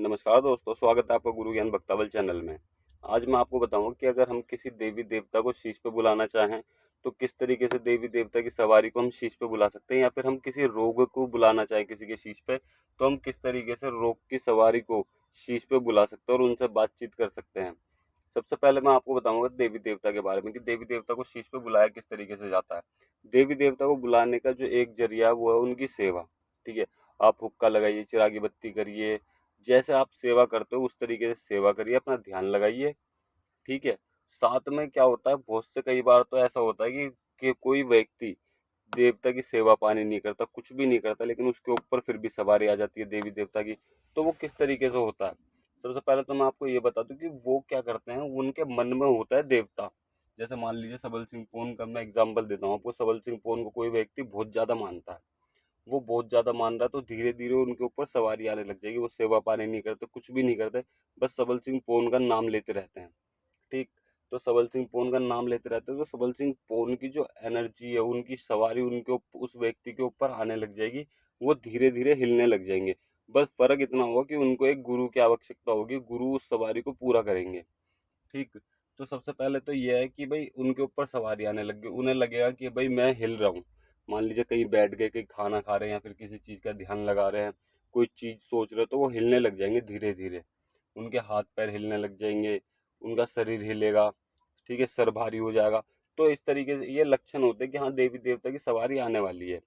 नमस्कार दोस्तों, स्वागत है आपका गुरु ज्ञान भक्तावल चैनल में। आज मैं आपको बताऊंगा कि अगर हम किसी देवी देवता को शीश पे बुलाना चाहें तो किस तरीके से देवी देवता की सवारी को हम शीश पे बुला सकते हैं, या फिर हम किसी रोग को बुलाना चाहें किसी के शीश पे तो हम किस तरीके से रोग की सवारी को शीश पे बुला सकते हैं और उनसे बातचीत कर सकते हैं। सबसे पहले मैं आपको बताऊंगा देवी देवता के बारे में कि देवी देवता को शीश पे बुलाया किस तरीके से जाता है। देवी देवता को बुलाने का जो एक जरिया है वो है उनकी सेवा। ठीक है, आप हुक्का लगाइए, चिरागी बत्ती करिए, जैसे आप सेवा करते हो उस तरीके से सेवा करिए, अपना ध्यान लगाइए। ठीक है, साथ में क्या होता है, बहुत से कई बार तो ऐसा होता है कि कोई व्यक्ति देवता की सेवा पानी नहीं करता, कुछ भी नहीं करता, लेकिन उसके ऊपर फिर भी सवारी आ जाती है देवी देवता की। तो वो किस तरीके से होता है, सबसे पहले तो मैं आपको ये बता दूं कि वो क्या करते हैं, उनके मन में होता है देवता। जैसे मान लीजिए सबल सिंह पोन का मैं एग्जाम्पल देता हूँ आपको। सबल सिंह पोन को कोई व्यक्ति बहुत ज्यादा मानता है, वो बहुत ज्यादा मान रहा है, तो धीरे धीरे उनके ऊपर सवारी आने लग जाएगी। वो सेवा पानी नहीं करते, कुछ भी नहीं करते, बस सबल सिंह पोन का नाम लेते रहते हैं। ठीक, तो सबल सिंह पोन का नाम लेते रहते हैं, तो सबल सिंह पोन की जो एनर्जी है, उनकी सवारी उस व्यक्ति के ऊपर आने लग जाएगी। वो धीरे धीरे हिलने लग जाएंगे। बस फर्क इतना होगा कि उनको एक गुरु की आवश्यकता होगी, गुरु उस सवारी को पूरा करेंगे। ठीक, तो सबसे पहले तो ये है कि भाई उनके ऊपर सवारी आने लग गई, उन्हें लगेगा कि भाई मैं हिल रहा हूँ। मान लीजिए कहीं बैठ गए, कहीं खाना खा रहे हैं या फिर किसी चीज़ का ध्यान लगा रहे हैं, कोई चीज़ सोच रहे हो, तो वो हिलने लग जाएंगे धीरे धीरे। उनके हाथ पैर हिलने लग जाएंगे, उनका शरीर हिलेगा। ठीक है, सर भारी हो जाएगा। तो इस तरीके से ये लक्षण होते हैं कि हाँ देवी देवता की सवारी आने वाली है।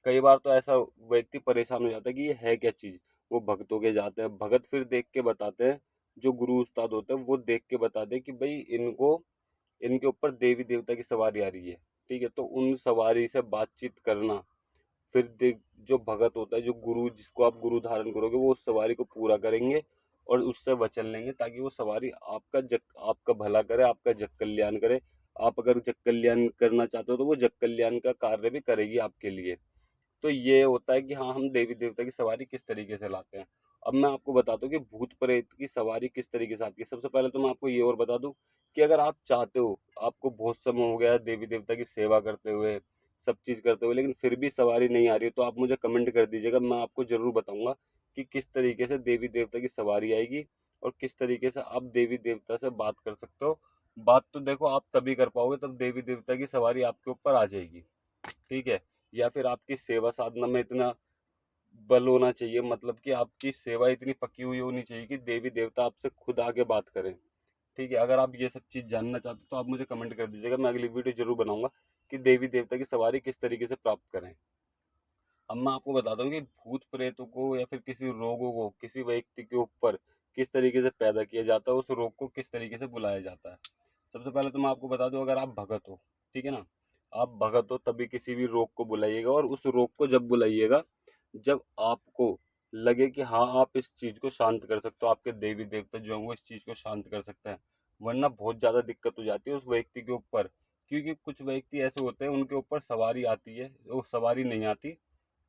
कई बार तो ऐसा व्यक्ति परेशान हो जाता है कि ये है क्या चीज़। वो भक्तों के जाते हैं, भगत फिर देख के बताते हैं, जो गुरु उस्ताद होते हैं वो देख के बताते हैं कि भाई इनको, इनके ऊपर देवी देवता की सवारी आ रही है। ठीक है, तो उन सवारी से बातचीत करना, फिर जो भगत होता है, जो गुरु, जिसको आप गुरु धारण करोगे, वो उस सवारी को पूरा करेंगे और उससे वचन लेंगे, ताकि वो सवारी आपका भला करे, आपका जग कल्याण करे। आप अगर जग कल्याण करना चाहते हो तो वो जग कल्याण का कार्य भी करेगी आपके लिए। तो ये होता है कि हाँ, हम देवी देवता की सवारी किस तरीके से लाते हैं। अब मैं आपको बताता हूँ कि भूत प्रेत की सवारी किस तरीके से आती है। सबसे पहले तो मैं आपको ये और बता दूं कि अगर आप चाहते हो, आपको बहुत समय हो गया है देवी देवता की सेवा करते हुए, सब चीज़ करते हुए, लेकिन फिर भी सवारी नहीं आ रही है, तो आप मुझे कमेंट कर दीजिएगा। मैं आपको जरूर बताऊंगा कि किस तरीके से देवी देवता की सवारी आएगी और किस तरीके से आप देवी देवता से बात कर सकते हो। बात तो देखो आप तभी कर पाओगे तब देवी देवता की सवारी आपके ऊपर आ जाएगी। ठीक है, या फिर आपकी सेवा साधना में इतना बल होना चाहिए, मतलब कि आपकी सेवा इतनी पकी हुई होनी चाहिए कि देवी देवता आपसे खुद आके बात करें। ठीक है, अगर आप ये सब चीज़ जानना चाहते हो तो आप मुझे कमेंट कर दीजिएगा। मैं अगली वीडियो जरूर बनाऊंगा कि देवी देवता की सवारी किस तरीके से प्राप्त करें। अब मैं आपको बताता हूँ कि भूत प्रेतों को या फिर किसी रोगों को किसी व्यक्ति के ऊपर किस तरीके से पैदा किया जाता है, उस रोग को किस तरीके से बुलाया जाता है। सबसे पहले तो मैं आपको बता दूं, अगर आप भगत हो, ठीक है ना, आप भगत हो तभी किसी भी रोग को बुलाइएगा। और उस रोग को जब बुलाइएगा जब आपको लगे कि हाँ आप इस चीज़ को शांत कर सकते हो, आपके देवी देवता जो हैं वो इस चीज़ को शांत कर सकते हैं। वरना बहुत ज़्यादा दिक्कत हो जाती है उस व्यक्ति के ऊपर, क्योंकि कुछ व्यक्ति ऐसे होते हैं उनके ऊपर सवारी आती है, वो सवारी नहीं आती,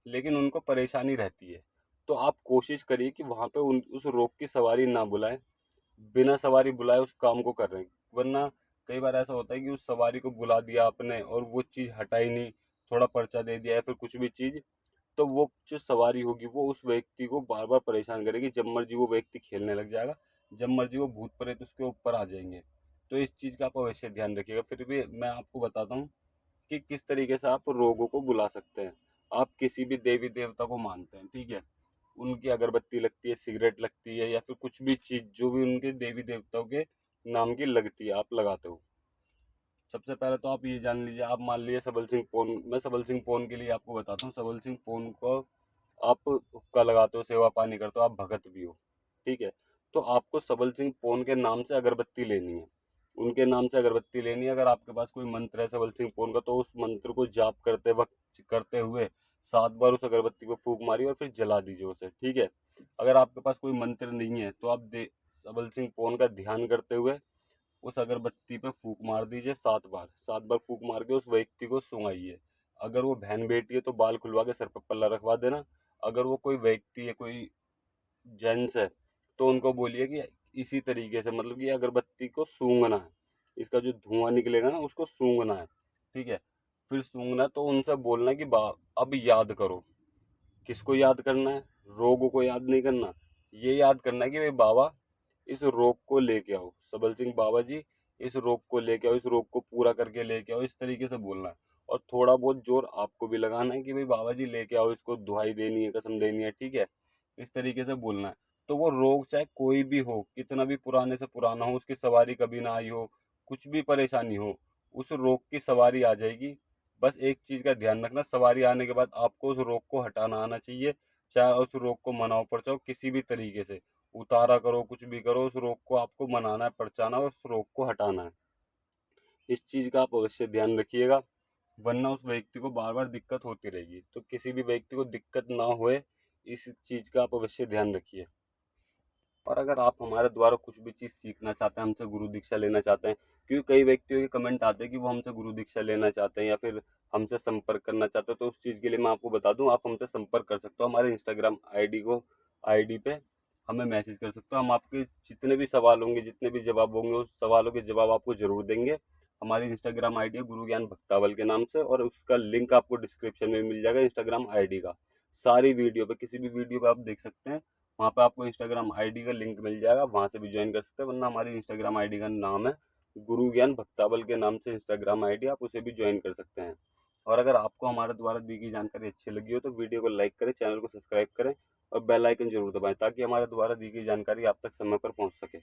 लेकिन उनको परेशानी रहती है। तो आप कोशिश करिए कि वहाँ पे उस रोग की सवारी ना बुलाएं, बिना सवारी बुलाए उस काम को कर रहे हैं। वरना कई बार ऐसा होता है कि उस सवारी को बुला दिया आपने और वो चीज़ हटाई नहीं, थोड़ा पर्चा दे दिया या फिर कुछ भी चीज़, तो वो जो सवारी होगी वो उस व्यक्ति को बार बार परेशान करेगी। जब मर्जी वो व्यक्ति खेलने लग जाएगा, जब मर्जी वो भूत प्रेत उसके ऊपर आ जाएंगे। तो इस चीज़ का आप अवश्य ध्यान रखिएगा। फिर भी मैं आपको बताता हूँ कि किस तरीके से आप रोगों को बुला सकते हैं। आप किसी भी देवी देवता को मानते हैं, ठीक है, उनकी अगरबत्ती लगती है, सिगरेट लगती है, या फिर कुछ भी चीज़ जो भी उनके देवी देवताओं के नाम की लगती है, आप लगाते हो। सबसे पहले तो आप ये जान लीजिए, आप मान लीजिए सबल सिंह पोन, मैं सबल सिंह पोन के लिए आपको बताता हूँ। सबल सिंह पोन को आप हुक्का लगाते हो, सेवा पानी करते हो, आप भगत भी हो, ठीक है, तो आपको सबल सिंह पोन के नाम से अगरबत्ती लेनी है, उनके नाम से अगरबत्ती लेनी है। अगर आपके पास कोई मंत्र है सबल सिंह पोन का, तो उस मंत्र को जाप करते वक्त, करते हुए 7 बार उस अगरबत्ती को फूंक मारिए और फिर जला दीजिए उसे। ठीक है, अगर आपके पास कोई मंत्र नहीं है तो आप सबल सिंह पोन का ध्यान करते हुए उस अगरबत्ती पे फूंक मार दीजिए 7 बार। 7 बार फूंक मार के उस व्यक्ति को सुंघाइए। अगर वो बहन बेटी है तो बाल खुलवा के सर पर पल्ला रखवा देना। अगर वो कोई व्यक्ति है, कोई जेंट्स है, तो उनको बोलिए कि इसी तरीके से, मतलब कि अगरबत्ती को सूंघना है, इसका जो धुआं निकलेगा ना उसको सूंघना है। ठीक है, फिर सूंघना तो उनसे बोलना कि अब याद करो। किसको याद करना है? रोग को याद नहीं करना, ये याद करना है कि भाई बाबा इस रोग को लेके आओ, सबल सिंह बाबा जी इस रोग को लेके आओ, इस रोग को पूरा करके लेके आओ, इस तरीके से बोलना है। और थोड़ा बहुत जोर आपको भी लगाना है कि भाई बाबा जी लेके आओ, इसको दुहाई देनी है, कसम देनी है, ठीक है, इस तरीके से बोलना है। तो वो रोग चाहे कोई भी हो, कितना भी पुराने से पुराना हो, उसकी सवारी कभी ना आई हो, कुछ भी परेशानी हो, उस रोग की सवारी आ जाएगी। बस एक चीज का ध्यान रखना, सवारी आने के बाद आपको उस रोग को हटाना आना चाहिए। चाहे उस रोग को मनाओ परचाओ किसी भी तरीके से, उतारा करो, कुछ भी करो, उस रोग को आपको मनाना है, परचाना है, उस रोग को हटाना है। इस चीज का आप अवश्य ध्यान रखिएगा, वरना उस व्यक्ति को बार बार दिक्कत होती रहेगी। तो किसी भी व्यक्ति को दिक्कत ना होए, इस चीज का आप अवश्य ध्यान रखिए। और अगर आप हमारे द्वारा कुछ भी चीज़ सीखना चाहते हैं, हमसे गुरु दीक्षा लेना चाहते हैं, क्योंकि कई व्यक्तियों के कमेंट आते हैं कि वो हमसे गुरु दीक्षा लेना चाहते हैं या फिर हमसे संपर्क करना चाहते हैं, तो उस चीज़ के लिए मैं आपको बता दूं, आप हमसे संपर्क कर सकते हो। हमारे इंस्टाग्राम आईडी पे हमें मैसेज कर सकते हो। हम आपके जितने भी सवाल होंगे, जितने भी जवाब होंगे, उस सवालों के जवाब आपको जरूर देंगे। हमारी इंस्टाग्राम आईडी है गुरु ज्ञान भक्तावल के नाम से, और उसका लिंक आपको डिस्क्रिप्शन में मिल जाएगा इंस्टाग्राम आईडी का। सारी वीडियो पे, किसी भी वीडियो पे आप देख सकते हैं, वहाँ पे आपको इंस्टाग्राम आईडी का लिंक मिल जाएगा, वहाँ से भी ज्वाइन कर सकते हैं। वरना हमारी इंस्टाग्राम आईडी का नाम है गुरु ज्ञान भक्तावल के नाम से इंस्टाग्राम आईडी, आप उसे भी ज्वाइन कर सकते हैं। और अगर आपको हमारे द्वारा दी गई जानकारी अच्छी लगी हो तो वीडियो को लाइक करें, चैनल को सब्सक्राइब करें और बेल आइकन जरूर दबाएं, ताकि हमारे द्वारा दी गई जानकारी आप तक समय पर पहुंच सके।